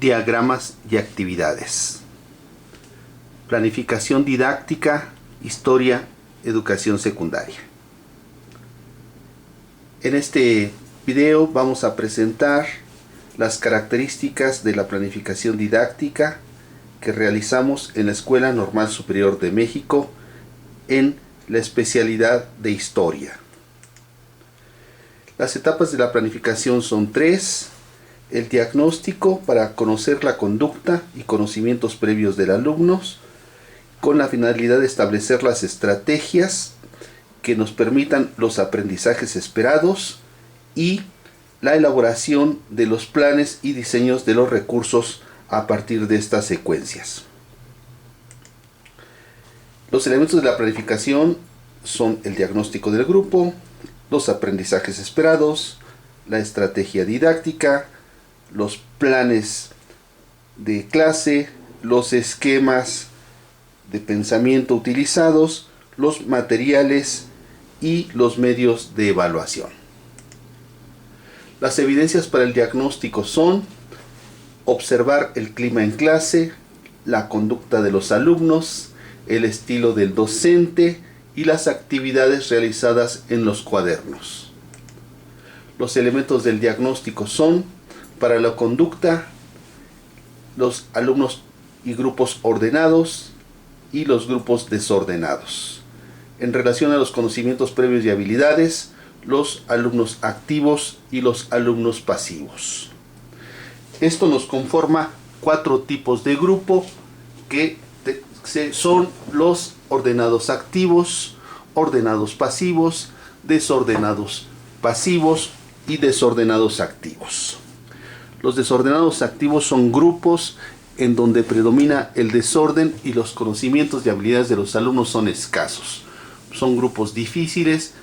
Diagramas y actividades. Planificación didáctica, historia, educación secundaria. En este video vamos a presentar las características de la planificación didáctica que realizamos en la Escuela Normal Superior de México en la especialidad de historia. Las etapas de la planificación son tres: el diagnóstico para conocer la conducta y conocimientos previos del alumno, con la finalidad de establecer las estrategias que nos permitan los aprendizajes esperados, y la elaboración de los planes y diseños de los recursos a partir de estas secuencias. Los elementos de la planificación son el diagnóstico del grupo, los aprendizajes esperados, la estrategia didáctica, los planes de clase, los esquemas de pensamiento utilizados, los materiales y los medios de evaluación. Las evidencias para el diagnóstico son observar el clima en clase, la conducta de los alumnos, el estilo del docente y las actividades realizadas en los cuadernos. Los elementos del diagnóstico son: para la conducta, los alumnos y grupos ordenados y los grupos desordenados. En relación a los conocimientos previos y habilidades, los alumnos activos y los alumnos pasivos. Esto nos conforma cuatro tipos de grupo que son los ordenados activos, ordenados pasivos, desordenados pasivos y desordenados activos. Los desordenados activos son grupos en donde predomina el desorden y los conocimientos y habilidades de los alumnos son escasos. Son grupos difíciles.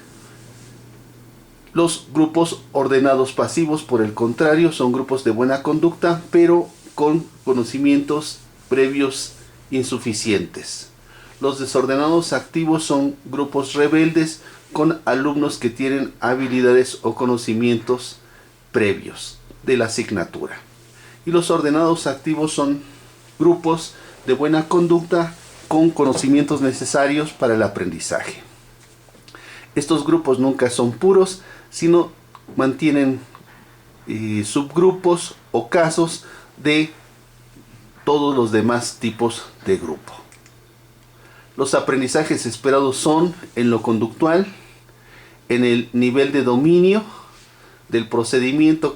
Los grupos ordenados pasivos, por el contrario, son grupos de buena conducta, pero con conocimientos previos insuficientes. Los desordenados activos son grupos rebeldes con alumnos que tienen habilidades o conocimientos previos de la asignatura. Y los ordenados activos son grupos de buena conducta con conocimientos necesarios para el aprendizaje. Estos grupos nunca son puros, sino mantienen subgrupos o casos de todos los demás tipos de grupo. Los aprendizajes esperados son en lo conductual, en el nivel de dominio del procedimiento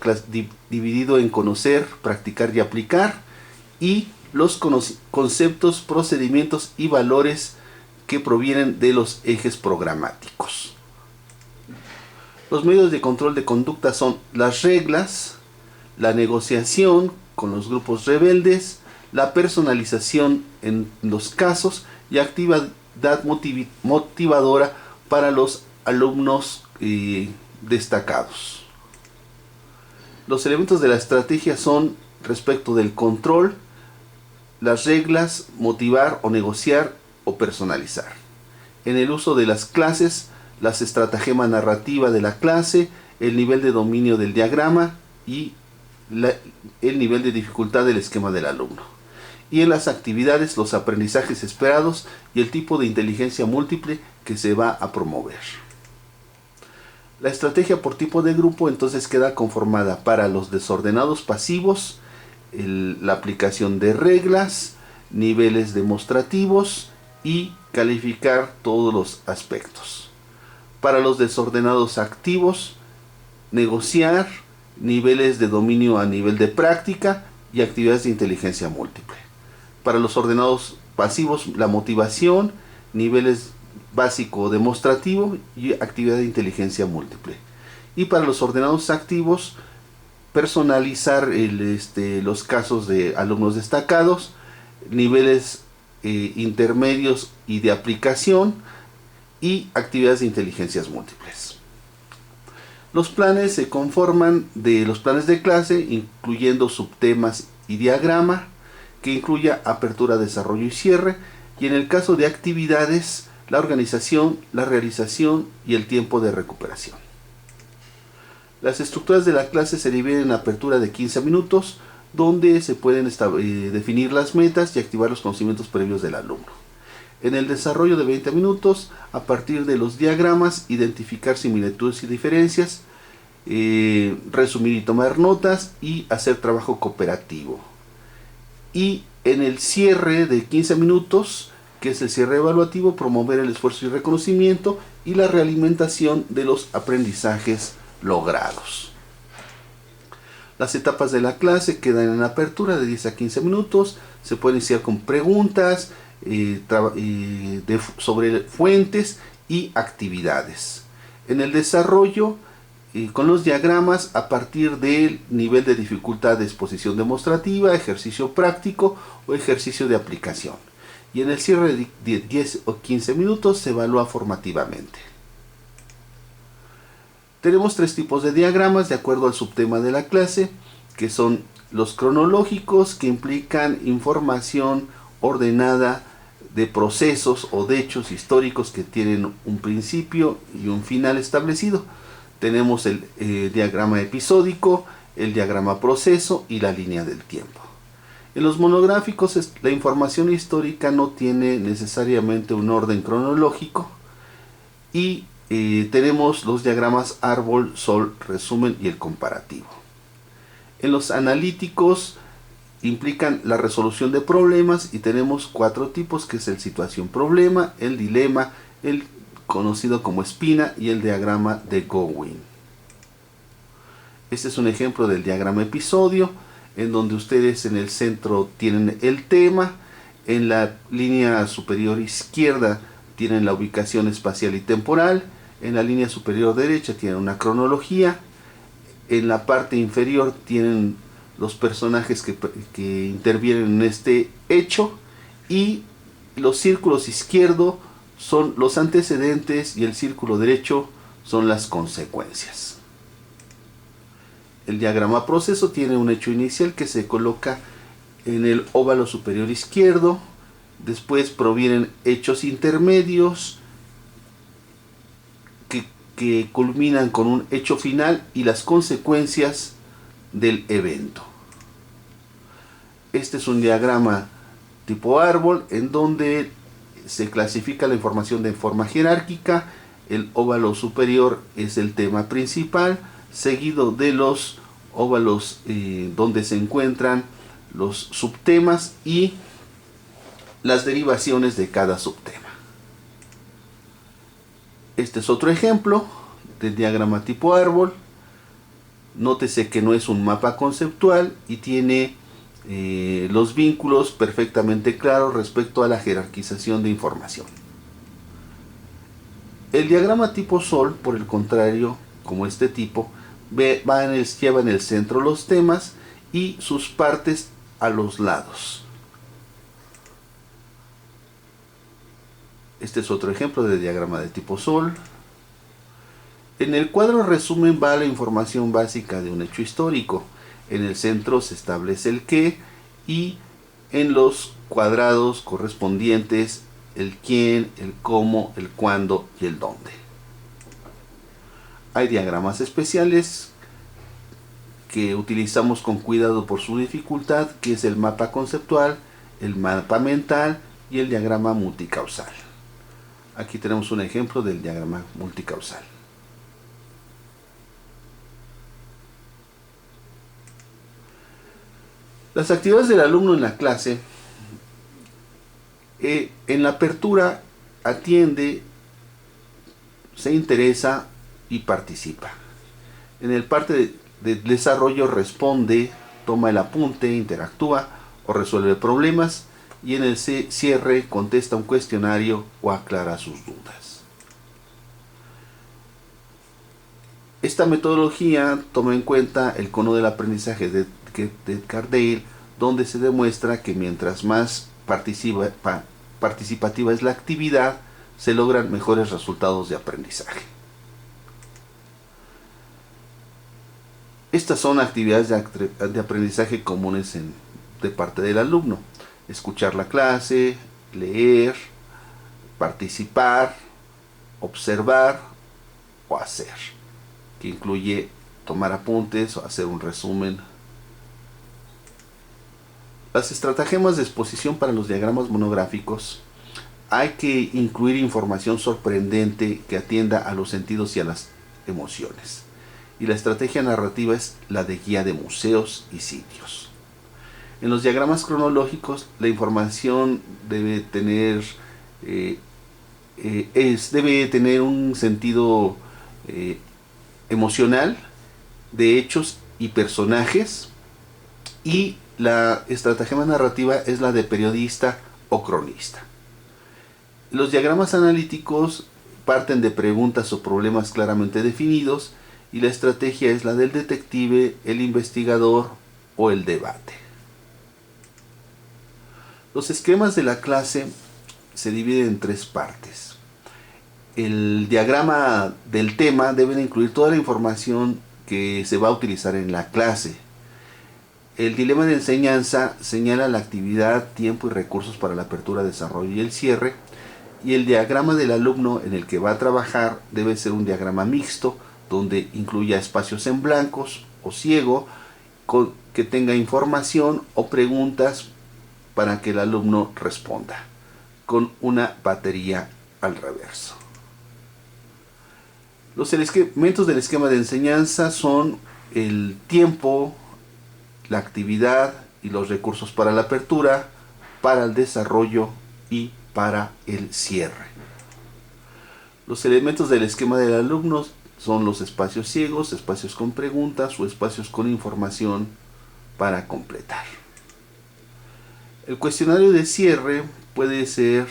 dividido en conocer, practicar y aplicar, y los conceptos, procedimientos y valores que provienen de los ejes programáticos. Los medios de control de conducta son las reglas, la negociación con los grupos rebeldes, la personalización en los casos y actividad motivadora para los alumnos destacados. Los elementos de la estrategia son respecto del control, las reglas, motivar o negociar o personalizar. En el uso de las clases, las estratagema narrativa de la clase, el nivel de dominio del diagrama y el nivel de dificultad del esquema del alumno. Y en las actividades, los aprendizajes esperados y el tipo de inteligencia múltiple que se va a promover. La estrategia por tipo de grupo entonces queda conformada para los desordenados pasivos, la aplicación de reglas, niveles demostrativos y calificar todos los aspectos. Para los desordenados activos, negociar, niveles de dominio a nivel de práctica y actividades de inteligencia múltiple. Para los ordenados pasivos, la motivación, niveles básico demostrativo y actividad de inteligencia múltiple. Y para los ordenados activos, personalizar los casos de alumnos destacados, niveles intermedios y de aplicación y actividades de inteligencias múltiples. Los planes se conforman de los planes de clase, incluyendo subtemas y diagrama, que incluya apertura, desarrollo y cierre, y en el caso de actividades, la organización, la realización y el tiempo de recuperación. Las estructuras de la clase se dividen en apertura de 15 minutos, donde se pueden definir las metas y activar los conocimientos previos del alumno. En el desarrollo de 20 minutos, a partir de los diagramas, identificar similitudes y diferencias, resumir y tomar notas y hacer trabajo cooperativo. Y en el cierre de 15 minutos, que es el cierre evaluativo, promover el esfuerzo y reconocimiento y la realimentación de los aprendizajes logrados. Las etapas de la clase quedan en apertura de 10 a 15 minutos. Se puede iniciar con preguntas sobre fuentes y actividades. En el desarrollo, con los diagramas, a partir del nivel de dificultad de exposición demostrativa, ejercicio práctico o ejercicio de aplicación. Y en el cierre de 10 o 15 minutos se evalúa formativamente. Tenemos tres tipos de diagramas de acuerdo al subtema de la clase, que son los cronológicos, que implican información ordenada de procesos o de hechos históricos que tienen un principio y un final establecido. Tenemos el diagrama episódico, el diagrama proceso y la línea del tiempo. En los monográficos, la información histórica no tiene necesariamente un orden cronológico y tenemos los diagramas árbol, sol, resumen y el comparativo. En los analíticos implican la resolución de problemas y tenemos cuatro tipos, que es el situación-problema, el dilema, el conocido como espina y el diagrama de Gowin. Este es un ejemplo del diagrama episodio, en donde ustedes en el centro tienen el tema, en la línea superior izquierda tienen la ubicación espacial y temporal, en la línea superior derecha tienen una cronología, en la parte inferior tienen los personajes que intervienen en este hecho, y los círculos izquierdos son los antecedentes y el círculo derecho son las consecuencias. El diagrama proceso tiene un hecho inicial que se coloca en el óvalo superior izquierdo, después provienen hechos intermedios que culminan con un hecho final y las consecuencias del evento. Este es un diagrama tipo árbol en donde se clasifica la información de forma jerárquica. El óvalo superior es el tema principal, seguido de los óvalos donde se encuentran los subtemas y las derivaciones de cada subtema. Este es otro ejemplo del diagrama tipo árbol. Nótese que no es un mapa conceptual y tiene los vínculos perfectamente claros respecto a la jerarquización de información. El diagrama tipo sol, por el contrario, como este tipo, lleva en el centro los temas y sus partes a los lados. Este es otro ejemplo de diagrama de tipo sol. En el cuadro resumen va la información básica de un hecho histórico. En el centro se establece el qué y en los cuadrados correspondientes el quién, el cómo, el cuándo y el dónde. Hay diagramas especiales que utilizamos con cuidado por su dificultad, que es el mapa conceptual, el mapa mental y el diagrama multicausal. Aquí tenemos un ejemplo del diagrama multicausal. Las actividades del alumno en la clase, en la apertura atiende, se interesa y participa. En el parte de desarrollo responde, toma el apunte, interactúa o resuelve problemas, y en el cierre contesta un cuestionario o aclara sus dudas. Esta metodología toma en cuenta el cono del aprendizaje de Cardale, donde se demuestra que mientras más participativa es la actividad, se logran mejores resultados de aprendizaje. Estas son actividades de aprendizaje comunes de parte del alumno: escuchar la clase, leer, participar, observar o hacer, que incluye tomar apuntes o hacer un resumen. Las estratagemas de exposición para los diagramas monográficos hay que incluir información sorprendente que atienda a los sentidos y a las emociones. Y la estrategia narrativa es la de guía de museos y sitios. En los diagramas cronológicos la información debe tener un sentido emocional de hechos y personajes, y la estratagema narrativa es la de periodista o cronista. Los diagramas analíticos parten de preguntas o problemas claramente definidos, y la estrategia es la del detective, el investigador o el debate. Los esquemas de la clase se dividen en tres partes. El diagrama del tema debe incluir toda la información que se va a utilizar en la clase. El dilema de enseñanza señala la actividad, tiempo y recursos para la apertura, desarrollo y el cierre. Y el diagrama del alumno en el que va a trabajar debe ser un diagrama mixto, donde incluya espacios en blancos o ciego, que tenga información o preguntas para que el alumno responda, con una batería al reverso. Los elementos del esquema de enseñanza son el tiempo, la actividad y los recursos para la apertura, para el desarrollo y para el cierre. Los elementos del esquema del alumno son los espacios ciegos, espacios con preguntas o espacios con información para completar. El cuestionario de cierre puede ser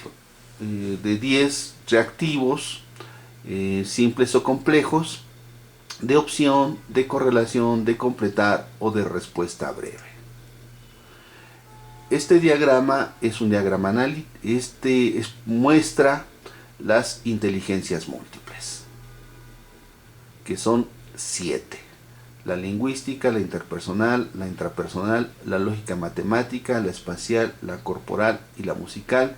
de 10 reactivos, simples o complejos, de opción, de correlación, de completar o de respuesta breve. Este diagrama es un diagrama analítico. Muestra las inteligencias múltiples, que son 7. La lingüística, la interpersonal, la intrapersonal, la lógica matemática, la espacial, la corporal y la musical.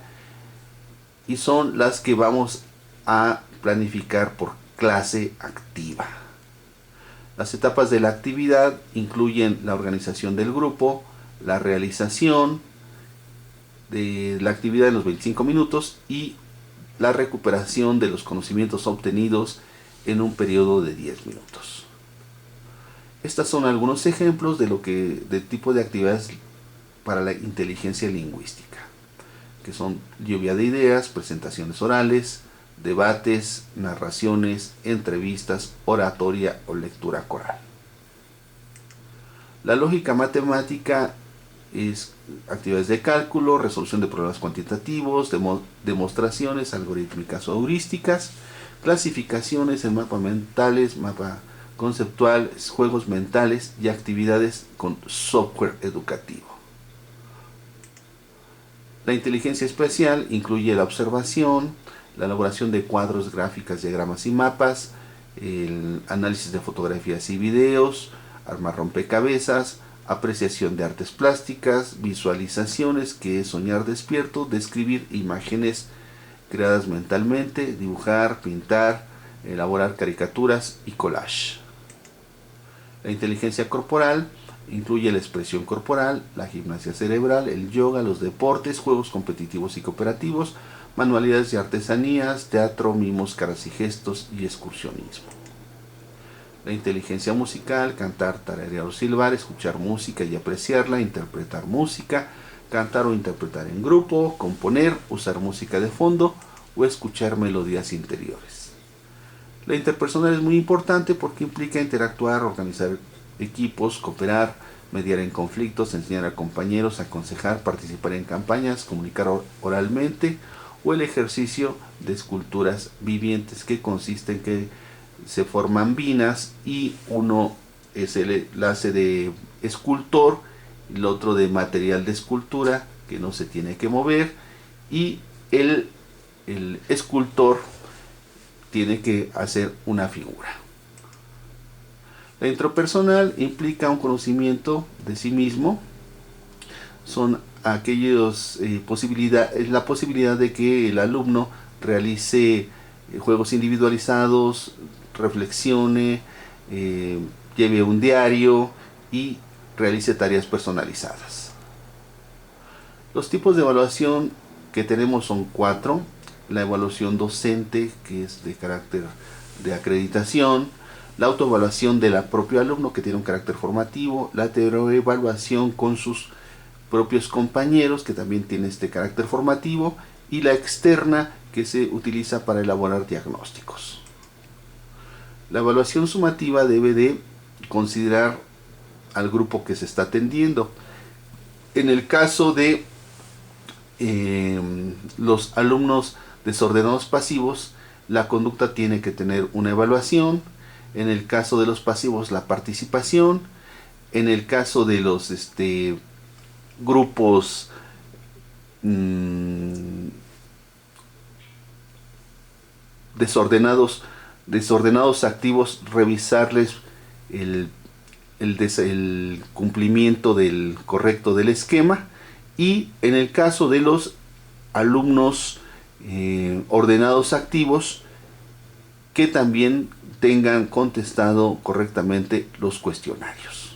Y son las que vamos a planificar por clase activa. Las etapas de la actividad incluyen la organización del grupo, la realización de la actividad en los 25 minutos y la recuperación de los conocimientos obtenidos en un periodo de 10 minutos. Estos son algunos ejemplos de tipo de actividades para la inteligencia lingüística, que son lluvia de ideas, presentaciones orales, debates, narraciones, entrevistas, oratoria o lectura coral. La lógica matemática es actividades de cálculo, resolución de problemas cuantitativos, demostraciones algorítmicas o heurísticas, clasificaciones en mapas mentales, mapa conceptual, juegos mentales y actividades con software educativo. La inteligencia espacial incluye la observación, la elaboración de cuadros, gráficas, diagramas y mapas, el análisis de fotografías y videos, armar rompecabezas, apreciación de artes plásticas, visualizaciones, que es soñar despierto, describir imágenes creadas mentalmente, dibujar, pintar, elaborar caricaturas y collage. La inteligencia corporal incluye la expresión corporal, la gimnasia cerebral, el yoga, los deportes, juegos competitivos y cooperativos, manualidades y artesanías, teatro, mimos, caras y gestos y excursionismo. La inteligencia musical, cantar, tararear o silbar, escuchar música y apreciarla, interpretar música, cantar o interpretar en grupo, componer, usar música de fondo o escuchar melodías interiores. La interpersonal es muy importante porque implica interactuar, organizar equipos, cooperar, mediar en conflictos, enseñar a compañeros, aconsejar, participar en campañas, comunicar oralmente, o el ejercicio de esculturas vivientes, que consiste en que se forman vinas y uno es el enlace de escultor, el otro de material de escultura que no se tiene que mover, y el escultor tiene que hacer una figura. La intrapersonal implica un conocimiento de sí mismo. Son aquellos la posibilidad de que el alumno realice juegos individualizados, reflexione, lleve un diario y realice tareas personalizadas. Los tipos de evaluación que tenemos son 4. La evaluación docente, que es de carácter de acreditación. La autoevaluación del propio alumno, que tiene un carácter formativo. La heteroevaluación con sus propios compañeros, que también tiene este carácter formativo. Y la externa, que se utiliza para elaborar diagnósticos. La evaluación sumativa debe de considerar al grupo que se está atendiendo. En el caso de los alumnos desordenados pasivos, la conducta tiene que tener una evaluación. En el caso de los pasivos, la participación. En el caso de los grupos desordenados activos, revisarles el cumplimiento del correcto del esquema. Y en el caso de los alumnos ordenados activos, que también tengan contestado correctamente los cuestionarios.